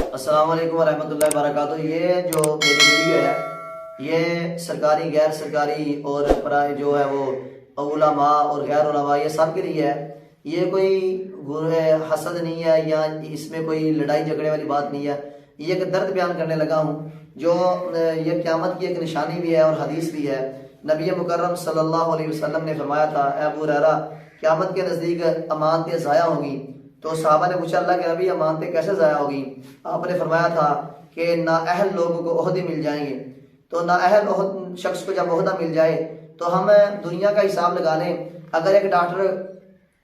अस्सलाम वालेकुम वरहमतुल्लाहि वबरकातुहू। ये जो मेरी वीडियो है ये सरकारी गैर सरकारी और प्राय जो है वो उलमा और गैर उलमा ये सब के लिए है। ये कोई हसद नहीं है या इसमें कोई लड़ाई झगड़े वाली बात नहीं है। ये एक दर्द बयान करने लगा हूँ जो ये क़यामत की एक निशानी भी है और हदीस भी है। नबी मुकर्रम सल्लल्लाहु अलैहि वसल्लम ने फरमाया था, अबू हुरैरा क़यामत के नज़दीक अमानतें ज़ाया होंगी। तो सहाबा ने पूछा, अल्लाह के नबी अमानतें कैसे ज़ाया होगी? आपने फरमाया था कि नाअहल लोगों को ओहदे मिल जाएंगे। तो नाअहल शख्स को जब ओहदा मिल जाए तो हम दुनिया का हिसाब लगा लें। अगर एक डॉक्टर,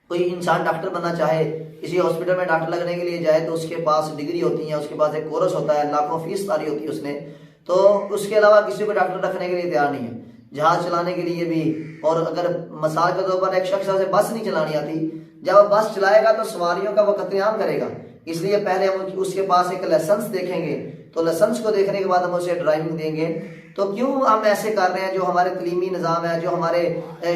कोई इंसान डॉक्टर बनना चाहे, किसी हॉस्पिटल में डॉक्टर लगने के लिए जाए तो उसके पास डिग्री होती है, उसके पास एक कोर्स होता है, लाखों फीस तारी होती है उसने। तो उसके अलावा किसी को डॉक्टर रखने के लिए तैयार नहीं है, जहाज चलाने के लिए भी। और अगर मिसाल के तौर पर एक शख्स से बस नहीं चलानी आती, जब वह बस चलाएगा तो सवारियों का वह कत्लेआम करेगा। इसलिए पहले हम उसके पास एक लाइसेंस देखेंगे, तो लाइसेंस को देखने के बाद हम उसे ड्राइविंग देंगे। तो क्यों हम ऐसे कर रहे हैं? जो हमारे तलीमी निज़ाम है, जो हमारे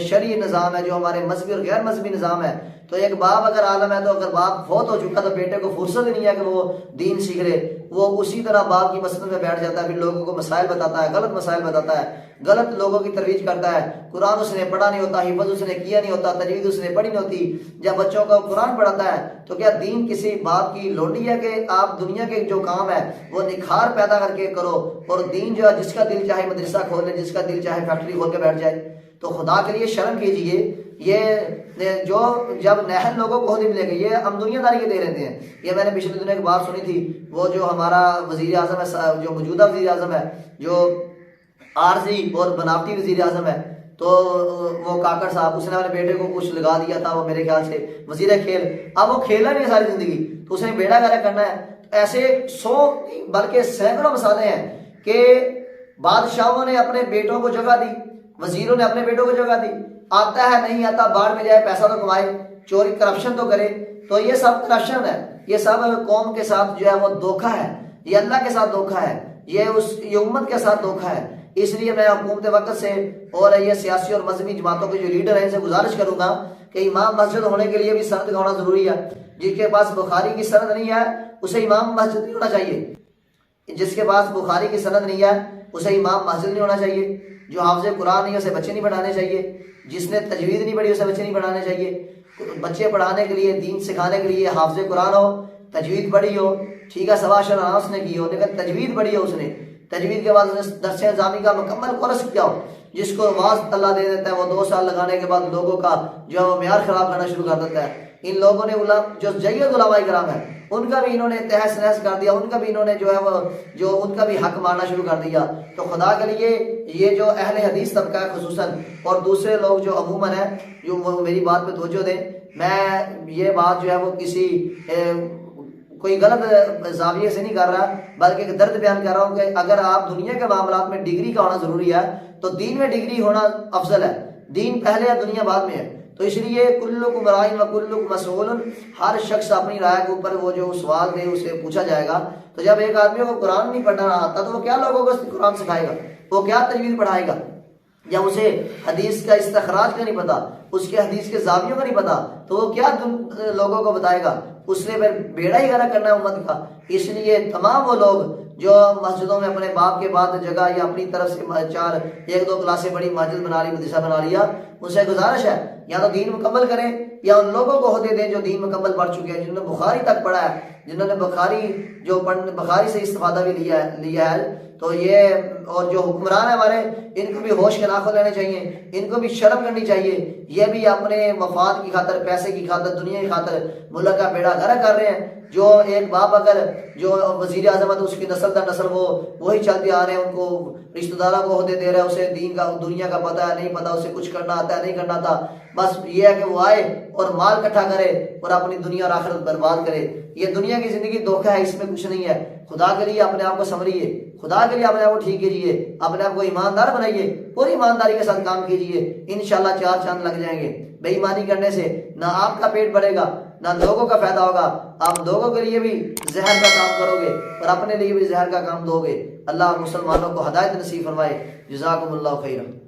शरई निज़ाम है, जो हमारे मजहबी और गैर मजहबी निज़ाम है। तो एक बाप अगर आलम है तो अगर बाप फौत हो चुका तो बेटे को फुर्सत ही नहीं है कि वो दीन सीख ले। वो उसी तरह बाप की मस्जिद में बैठ जाता है, फिर लोगों को मसाइल बताता है, गलत मसाइल बताता है, गलत लोगों की तरवीज करता है। कुरान उसने पढ़ा नहीं होता, हिफ्ज़ उसने किया नहीं होता, तजवीद उसने पढ़ी नहीं होती। जब बच्चों को कुरान पढ़ाता है तो क्या दीन किसी बाप की लोंडी है कि आप दुनिया के जो काम है वो निखार पैदा करके करो, और दीन जो है जिसका दिल चाहे मदरसा खोल ले, जिसका दिल चाहे फैक्ट्री खोल के बैठ जाए। तो खुदा के लिए शर्म कीजिए। ये जो जब नहल लोगों को मिलेंगे ये हम दुनियादारी के दे रहते हैं। ये मैंने पिछले दिनों एक बात सुनी थी, वो जो हमारा वजीर आजम है, जो मौजूदा वजीर आजम है, जो आरजी और बनावटी वजीर आजम है, तो वो काकड़ साहब, उसने अपने बेटे को कुछ लगा दिया था, वो मेरे ख्याल से वजीर खेल। अब वो खेला नहीं है सारी जिंदगी, तो उसने बेड़ा गर्क करना है। ऐसे 100 बल्कि सैकड़ों मिसालें हैं कि बादशाहों ने अपने बेटों को जगह दी, वजीरों ने अपने बेटों को जगह दी। आता है नहीं आता, बाढ़ में जाए, पैसा तो कमाए, चोरी करप्शन तो करे। तो ये सब करप्शन है, ये सब कौम के साथ जो है वो धोखा है, ये अल्लाह के साथ धोखा है, ये उम्मत के साथ धोखा है। इसलिए मैं हुकूमत वक्त से और ये सियासी और मजहबी जमातों के जो लीडर हैं इनसे गुजारिश करूंगा कि इमाम मस्जिद होने के लिए भी सनद का होना जरूरी है। जिसके पास बुखारी की सनद नहीं है उसे इमाम मस्जिद नहीं होना चाहिए। जिसके पास बुखारी की सनद नहीं है उसे इमाम मस्जिद नहीं होना चाहिए। जो हाफिज़ कुरान नहीं है उसे बच्चे नहीं पढ़ाने चाहिए। जिसने तजवीद नहीं पढ़ी उसे बच्चे नहीं पढ़ाने चाहिए। बच्चे पढ़ाने के लिए, दीन सिखाने के लिए हाफिज़ कुरान हो, तजवीद पढ़ी हो, ठीक है, सवा शरह उसने की हो, लेकिन तजवीद पढ़ी हो उसने। तजवीद के बाद दर्स निज़ामी का मुकम्मल कोर्स किया हो। जिसको वाज अल्लाह दे देता है वो 2 साल लगाने के बाद लोगों का जो है वो म्यार खराब करना शुरू कर देता है। इन लोगों ने जो जय्यद उलमाए कराम है उनका भी इन्होंने तहस नहस कर दिया, उनका भी इन्होंने जो है वो जो उनका भी हक मारना शुरू कर दिया। तो खुदा के लिए ये जो अहले हदीस तबका है खुसूसन, और दूसरे लोग जो अमूमन है, जो मेरी बात पे तवज्जो दें। मैं ये बात जो है वो किसी कोई गलत जाविये से नहीं कर रहा, बल्कि एक दर्द बयान कर रहा हूँ कि अगर आप दुनिया के मामलात में डिग्री का होना जरूरी है तो दीन में डिग्री होना अफजल है। दीन पहले है, दुनिया बाद में है। तो इसलिए कुल्लुकुम राइन व कुल्लुकुम मसऊलुन, हर शख्स अपनी राय के ऊपर वो जो सवाल दे उसे पूछा जाएगा। तो जब एक आदमी को कुरान नहीं पढ़ना आता तो वो क्या लोगों को कुरान सिखाएगा? वो क्या तजवीज़ पढ़ाएगा? जब उसे हदीस का इस्तखराज का नहीं पता, उसके हदीस के जावियों का नहीं पता, तो वो क्या लोगों को बताएगा? उसने फिर बेड़ा ही गर्क करना है उम्मत का। इसलिए तमाम वो लोग जो मस्जिदों में अपने बाप के बाद जगह या अपनी तरफ से 1-2 क्लासें बड़ी मस्जिद बना ली, मदरसा बना लिया, उनसे गुजारिश है या तो दीन मुकम्मल करें या उन लोगों को होदे दें जो दीन मुकम्मल पढ़ चुके हैं, जिन्होंने बुखारी तक पढ़ा है, जिन्होंने बुखारी से इस्तेफादा भी लिया है। तो ये और जो हुक्मरान है हमारे, इनको भी होश के नाखुन लेने चाहिए, इनको भी शर्म करनी चाहिए। ये भी अपने मफाद की खातर, पैसे की खातर, दुनिया की खातर मुल्क का बेड़ा गर्क कर रहे हैं। जो एक बाप अगर जो वजीर आजम है तो उसकी नस्ल दर नस्ल वो वही चलते आ रहे हैं, उनको रिश्तेदारों को होदे दे रहे हैं, उसे दीन का दुनिया का पता है नहीं पता, उसे कुछ करना आता है नहीं करना आता। बस ये है कि वो आए और माल इकट्ठा करे और अपनी दुनिया और आखिरत बर्बाद करे। ये दुनिया की जिंदगी धोखा है, इसमें कुछ नहीं है। खुदा के लिए अपने आप को संवरिए, खुदा के लिए अपने आप को ठीक कीजिए, अपने आप को ईमानदार बनाइए, पूरी ईमानदारी के साथ काम कीजिए। इंशाल्लाह 4 चांद लग जाएंगे। बेईमानी करने से ना आपका पेट भरेगा ना लोगों का फायदा होगा। आप लोगों के लिए भी जहर का काम करोगे और अपने लिए भी जहर का काम दोगे। अल्लाह मुसलमानों को हदायत नसीब फरमाए। जज़ाकुमुल्लाहु खैरन।